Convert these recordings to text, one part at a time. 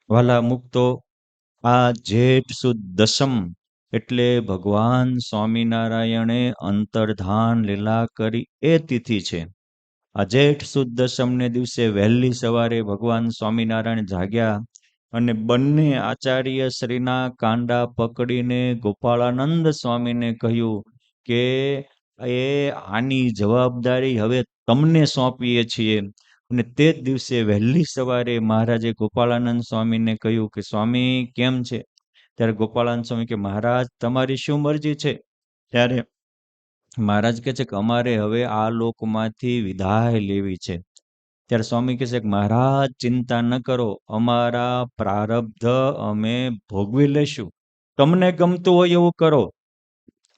વાલા મુક્તો, આ જેઠ સુદ દસમ એટલે ભગવાન સ્વામિનારાયણે અંતર્ધાન લીલા કરી એ તિથિ છે. આ જેઠ સુદ દસમને દિવસે વહેલી સવારે ભગવાન સ્વામિનારાયણ જાગ્યા અને બંને આચાર્ય શ્રીના કાંડા પકડીને ગોપાળાનંદ સ્વામીને કહ્યું કે એ આની જવાબદારી હવે તમને સોંપીએ છીએ. અને તે જ દિવસે વહેલી સવારે મહારાજે ગોપાળાનંદ સ્વામીને કહ્યું કે સ્વામી કેમ છે? ત્યારે ગોપાળાનંદ સ્વામી કે મહારાજ તમારી શું મરજી છે? ત્યારે મહારાજ કહે છે કે અમારે હવે આ લોકમાંથી વિદાય લેવી છે. ત્યારે સ્વામી કહે છે કે મહારાજ ચિંતા ન કરો, અમારા પ્રારબ્ધ અમે ભોગવી લેશું, તમને ગમતું હોય એવું કરો.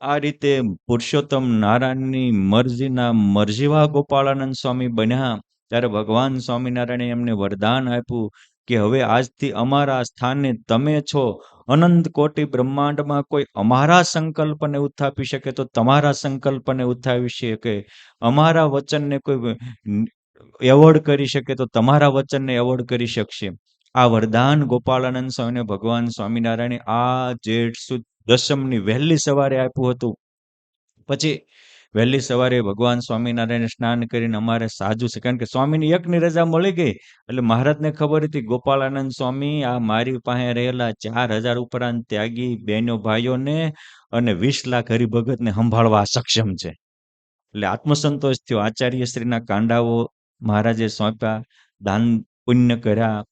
આ રીતે પુરુષોત્તમ નારાયણની મરજીના મરજીવા ગોપાળાનંદ સ્વામી બન્યા. ત્યારે ભગવાન સ્વામિનારાયણે એમને વરદાન આપ્યું કે હવે આજથી અમારા સ્થાને તમે છો. અનંત કોટી બ્રહ્માંડમાં કોઈ અમારા સંકલ્પને ઉત્થાપી શકે તો તમારા સંકલ્પને ઉત્થાપી શકે, અમારા વચનને કોઈ એવોર્ડ કરી શકે તો તમારા વચનને એવોર્ડ કરી શકશે. આ વરદાન ગોપાળાનંદ સ્વામીને ભગવાન સ્વામિનારાયણે આ જેઠ સુદ દસમની વહેલી સવારે આપ્યું હતું. પછી વહેલી સવારે ભગવાન સ્વામિનારાયણ સ્નાન કરીને અમારે સાજુ છે, કારણ કે સ્વામીની એકની રજા મળી ગઈ એટલે મહારાજને ખબર હતી ગોપાળાનંદ સ્વામી આ મારી પાસે રહેલા 4000 ઉપરાંત ત્યાગી બહેનો ભાઈઓને અને 20 લાખ હરિભગતને સંભાળવા સક્ષમ છે. એટલે આત્મસંતોષ થયો. આચાર્ય શ્રીના કાંડાઓ મહારાજે સોંપ્યા, દાન પુણ્ય કર્યા,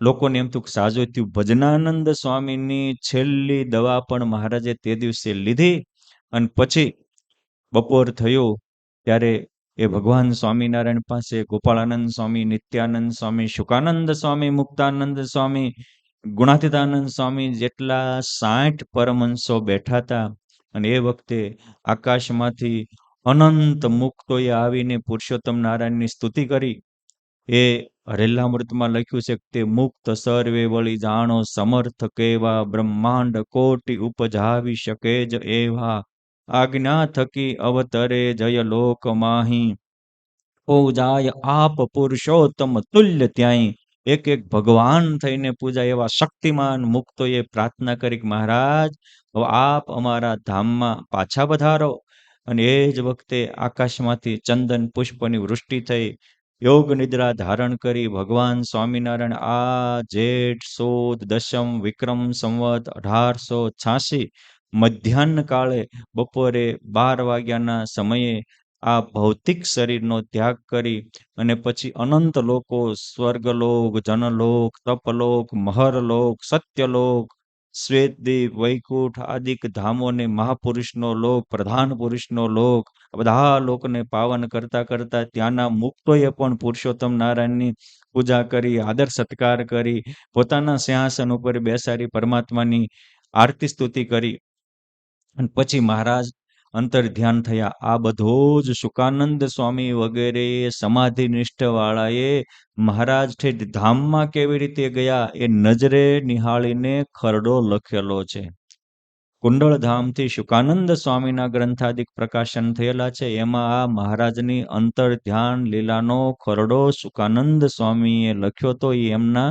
લોકોને એમ થયું સાજો થયું. ભજનાનંદ સ્વામીની છેલ્લી દવા પણ મહારાજે તે દિવસે લીધી. અને પછી બપોર થયો ત્યારે એ ભગવાન સ્વામિનારાયણ પાસે ગોપાળાનંદ સ્વામી, નિત્યાનંદ સ્વામી, શુકાનંદ સ્વામી, મુક્તાનંદ સ્વામી, ગુણાતીતાનંદ સ્વામી જેટલા 60 પરમહંસો બેઠા હતા. અને એ વખતે આકાશમાંથી અનંત મુક્તોએ આવીને પુરુષોત્તમ નારાયણની સ્તુતિ કરી. એ હરેલામૃતમાં લખ્યું છે કે તે મુક્ત સર્વે વળી જાણો સમર્થ કેવા બ્રહ્માંડ કોટી ઉપજાવી શકે જ એવા આજ્ઞા થકી અવતરે જય લોક માહી પૂજાય આપ પુરુષોત્તમ તુલ્ય ત્યાંય. એક એક ભગવાન થઈને પૂજાય એવા શક્તિમાન મુક્તોએ પ્રાર્થના કરી કે મહારાજ હવે આપ અમારા ધામમાં પાછા પધારો. અને એ જ વખતે આકાશમાંથી ચંદન પુષ્પની વૃષ્ટિ થઈ. યોગ નિદ્રા ધારણ કરી ભગવાન સ્વામિનારાયણ આ જેઠ સુદ દશમ વિક્રમ સંવત 1886 મધ્યાહ્ન કાળે બપોરે 12 વાગ્યાના સમયે આ ભૌતિક શરીરનો ત્યાગ કરી અને પછી અનંત લોકો, સ્વર્ગલોક, જનલોક, તપલોક, મહરલોક, સત્યલોક, શ્વેતદીપ, વૈકુંઠ આદિક ધામોને મહાપુરુષનો લોક, પ્રધાન પુરુષનો લોક, બધા લોકને પાવન કરતા કરતા ત્યાંના મુક્તોએ પણ પુરુષોત્તમ નારાયણની પૂજા કરી, આદર સત્કાર કરી, પોતાના સિંહાસન ઉપર બેસાડી પરમાત્માની આરતી સ્તુતિ કરી. અને પછી મહારાજ અંતર ધ્યાન થયા. આ બધો જ શુકાનંદ સ્વામી વગેરે સમાધિનિષ્ઠ વાળાએ મહારાજ ઠેઠ ધામમાં કેવી રીતે ગયા એ નજરે નિહાળીને ખરડો લખેલો છે. કુંડળધામથી શુકાનંદ સ્વામીના ગ્રંથાદિક પ્રકાશન થયેલા છે. એમાં આ મહારાજની અંતર ધ્યાન લીલાનો ખરડો શુકાનંદ સ્વામીએ લખ્યો તો એ એમના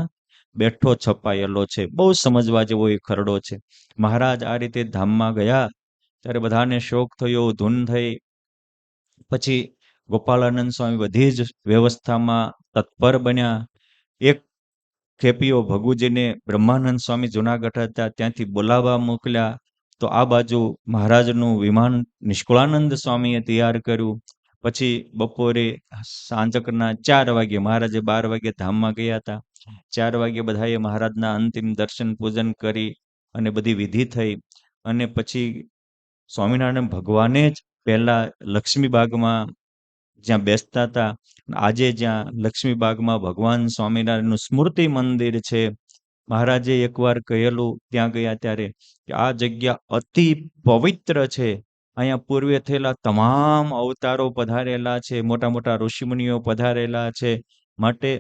બેઠો છપાયેલો છે. બહુ સમજવા જેવો એ ખરડો છે. મહારાજ આ રીતે ધામમાં ગયા ત્યારે બધાને શોક થયો, ધૂન થઈ. પછી ગોપાળાનંદ સ્વામી બધી જ વ્યવસ્થામાં તત્પર બન્યા. એક ખેપીઓ ભગુજીને બ્રહ્માનંદ સ્વામી જુનાગઢ હતા ત્યાંથી બોલાવવા મોકલ્યા. તો આ બાજુ મહારાજનું વિમાન નિષ્કુળાનંદ સ્વામીએ તૈયાર કર્યું. પછી બપોરે સાંજકના 4 વાગે મહારાજે 12 વાગે ધામમાં ગયા હતા. 4 વાગે બધાએ મહારાજના અંતિમ દર્શન પૂજન કરી અને બધી વિધિ થઈ. અને પછી સ્વામિનારાયણ ભગવાને જ પહેલા લક્ષ્મીબાગમાં જ્યાં બેસતા હતા, આજે જ્યાં લક્ષ્મીબાગમાં ભગવાન સ્વામિનારાયણનું સ્મૃતિ મંદિર છે. મહારાજે એકવાર કહેલું ત્યાં ગયા ત્યારે કે આ જગ્યા અતિ પવિત્ર છે. અહીંયા પૂર્વે થયેલા તમામ અવતારો પધારેલા છે, મોટા મોટા ઋષિમુનિઓ પધારેલા છે. માટે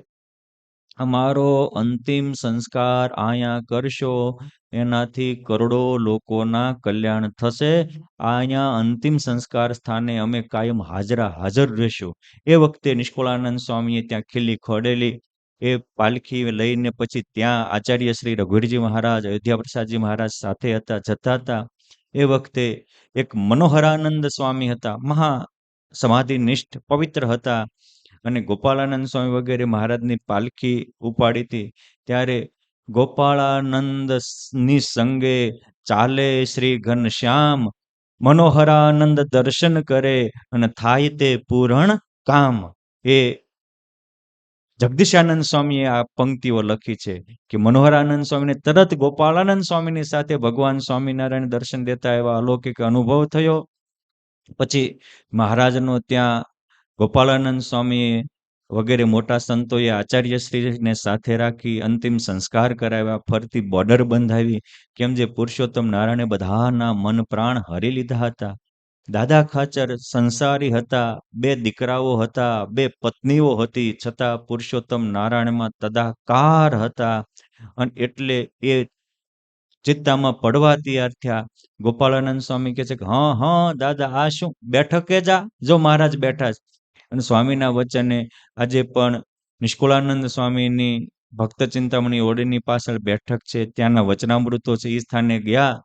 અમારો અંતિમ સંસ્કાર અહીંયા કરશો એનાથી કરોડો લોકોના કલ્યાણ થશે. અહીંયા અંતિમ સંસ્કાર સ્થાને અમે કાયમ હાજર રહેશું. એ વખતે નિષ્કુળાનંદ સ્વામીએ ત્યાં ખીલી ખોડેલી એ પાલખી લઈને પછી ત્યાં આચાર્ય શ્રી રઘુવીરજી મહારાજ, અયોધ્યા પ્રસાદજી મહારાજ સાથે હતા, જતા હતા. એ વખતે એક મનોહરાનંદ સ્વામી હતા, મહા સમાધિનિષ્ઠ પવિત્ર હતા, અને ગોપાળાનંદ સ્વામી વગેરે મહારાજની પાલખી ઉપાડી હતી. ત્યારે ગોપાળાનંદ ની સંગે ચાલે શ્રી ઘનશ્યામ, મનોહરાનંદ દર્શન કરે અને થાય તે પૂરણ કામ. એ જગદીશાનંદ સ્વામીએ આ પંક્તિઓ લખી છે કે મનોહરાનંદ સ્વામીને તરત ગોપાળાનંદ સ્વામીની સાથે ભગવાન સ્વામિનારાયણ દર્શન દેતા એવા અલૌકિક અનુભવ થયો. પછી મહારાજનો ત્યાં ગોપાળાનંદ સ્વામી વગેરે મોટા સંતોએ આચાર્યશ્રીને સાથે રાખી અંતિમ સંસ્કાર કરાવ્યા, ફરતી બોર્ડર બંધાવી. કેમ જે પુરુષોત્તમ નારાયણે બધાના મન પ્રાણ હરી લીધા હતા. દાદા ખાચર સંસારી હતા, 2 દીકરાઓ હતા, 2 પત્નીઓ હતી, છતાં પુરુષોત્તમ નારાયણમાં તદાકાર હતા. અને એટલે એ ચિત્તામાં પડવા તૈયાર થયા. ગોપાળાનંદ સ્વામી કહે છે કે હા હા દાદા, આ શું બેઠકે જા, જો મહારાજ બેઠા છે. અને સ્વામીના વચને આજે પણ નિષ્કુળાનંદ સ્વામીની ભક્ત ચિંતામણી ઓરડીની પાછળ બેઠક છે, ત્યાંના વચનામૃતો છે. એ સ્થાને ગયા,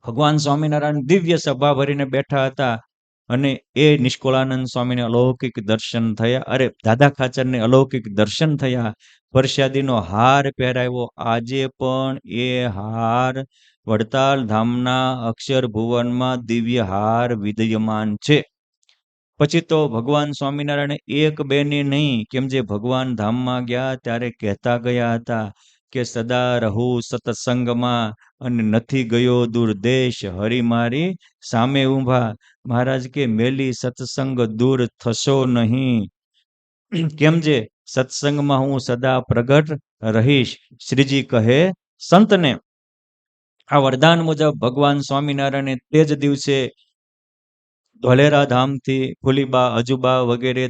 ભગવાન સ્વામિનારાયણ દિવ્ય સભા ભરીને બેઠા હતા, અને એ નિષ્કુળાનંદ સ્વામીને અલૌકિક દર્શન થયા. અરે દાદા ખાચરને અલૌકિક દર્શન થયા. પરસાદીનો હાર પહેરાવ્યો. આજે પણ એ હાર વડતાલ ધામના અક્ષર ભુવનમાં દિવ્ય હાર વિદ્યમાન છે. પછી તો ભગવાન સ્વામિનારાયણ એક બેની નહીં, કેમ જે ભગવાન ધામમાં ગયા ત્યારે કહેતા ગયા હતા કે સદા રહું સત્સંગમાં અને નથી ગયો દૂર દેશ, હરિ મારી સામે ઊભા. મહારાજ કે મેલી સત્સંગ દૂર થશો નહીં. કેમ જે સત્સંગમાં હું સદા પ્રગટ રહીશ, શ્રીજી કહે સંતને. આ વરદાન મુજબ ભગવાન સ્વામિનારાયણે તે જ દિવસે ધોલેરા ધામથી ફુલીબા, અજુબા વગેરે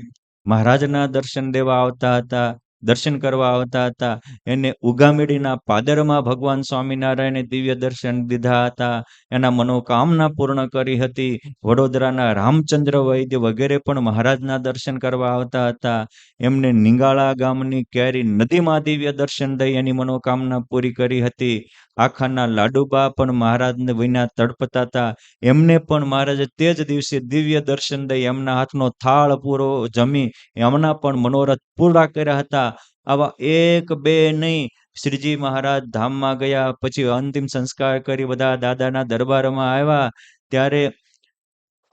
મહારાજના દર્શન દેવા આવતા હતા, દર્શન કરવા આવતા હતા. એને ઉગામેડીના પાદરમાં ભગવાન સ્વામિનારાયણે દિવ્ય દર્શન દીધા હતા, એના મનોકામના પૂર્ણ કરી હતી. વડોદરાના રામચંદ્ર વૈદ્ય વગેરે પણ મહારાજના દર્શન કરવા આવતા હતા. એમને નિંગાળા ગામની કેરી નદીમાં દિવ્ય દર્શન દઈ એની મનોકામના પૂરી કરી હતી. આખાના લાડુબા પણ મહારાજને વિના તડપતા હતા. એમને પણ મહારાજે તે જ દિવસે દિવ્ય દર્શન દઈ એમના હાથનો થાળ પૂરો જમી એમના પણ મનોરથ પૂરા કર્યા હતા. આવા એક બે નહીં, શ્રીજી મહારાજ ધામમાં ગયા પછી અંતિમ સંસ્કાર કરી બધા દાદાના દરબારમાં આવ્યા. ત્યારે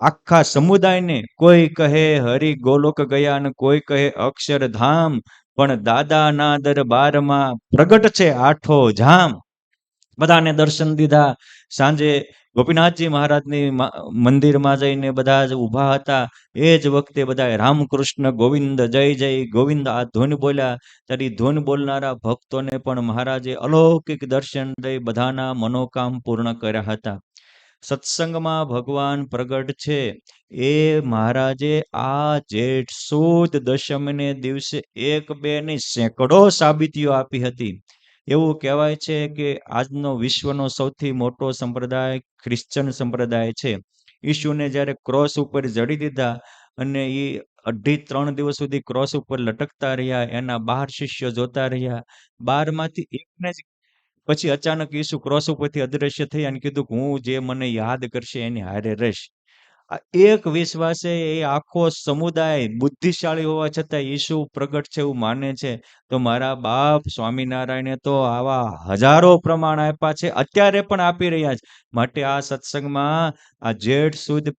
આખા સમુદાયને કોઈ કહે હરિ ગોલોક ગયા અને કોઈ કહે અક્ષરધામ, પણ દાદાના દરબારમાં પ્રગટ છે આઠો ધામ. બધાને દર્શન દીધા. સાંજે ગોપીનાથજી મહારાજની મંદિરમાં જઈને બધા જ ઊભા હતા. એ જ વખતે બધા રામકૃષ્ણ ગોવિંદ જય જય ગોવિંદ આ ધૂન બોલ્યા. ત્યારે ધૂન બોલનારા ભક્તોને પણ મહારાજે અલૌકિક દર્શન દઈ બધાના મનોકામ પૂર્ણ કર્યા હતા. સત્સંગમાં ભગવાન પ્રગટ છે. એ મહારાજે આ જેઠ સુદ દશમને દિવસે એક બે ની સેંકડો સાબિતીઓ આપી હતી. એવું કહેવાય છે કે આજનો વિશ્વનો સૌથી મોટો સંપ્રદાય ખ્રિશ્ચન સંપ્રદાય છે. ઈશુને જ્યારે ક્રોસ ઉપર જડી દીધા અને એ 2.5-3 દિવસ સુધી ક્રોસ ઉપર લટકતા રહ્યા, એના 12 શિષ્યો જોતા રહ્યા. 12માંથી એકને જ પછી અચાનક ઈસુ ક્રોસ ઉપરથી અદ્રશ્ય થઈ અને કીધું કે હું જે મને યાદ કરશે એની હારે રહીશ. આ એક વિશ્વાસે એ આખો સમુદાય બુદ્ધિશાળી હોવા છતાં ઈસુ પ્રગટ છે એવું માને છે. તો મારા બાપ સ્વામિનારાયણે તો આવા હજારો પ્રમાણ આપ્યા છે, અત્યારે પણ આપી રહ્યા છે. માટે આ સત્સંગમાં આ જેઠ સુદ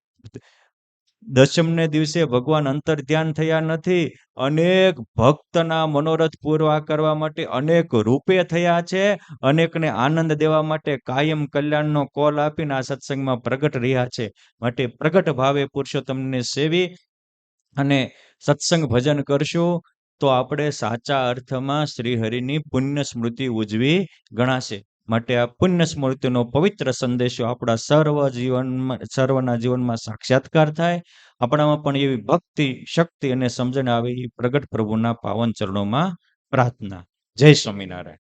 દશમને દિવસે ભગવાન અંતર ધ્યાન થયા નથી, અનેક ભક્તના મનોરથ પૂરા કરવા માટે અનેક રૂપે થયા છે. અનેકને આનંદ દેવા માટે કાયમ કલ્યાણનો કોલ આપીને આ સત્સંગમાં પ્રગટ રહ્યા છે. માટે પ્રગટ ભાવે પુરુષોત્તમને સેવી અને સત્સંગ ભજન કરશું તો આપણે સાચા અર્થમાં શ્રીહરિની પુણ્ય સ્મૃતિ ઉજવી ગણાશે. માટે આ પુણ્ય સ્મૃતિનો પવિત્ર સંદેશો આપણા સર્વના જીવનમાં સાક્ષાત્કાર થાય. આપણામાં પણ એવી ભક્તિ, શક્તિ અને સમજણ આવે એ પ્રગટ પ્રભુના પાવન ચરણોમાં પ્રાર્થના. જય સ્વામિનારાયણ.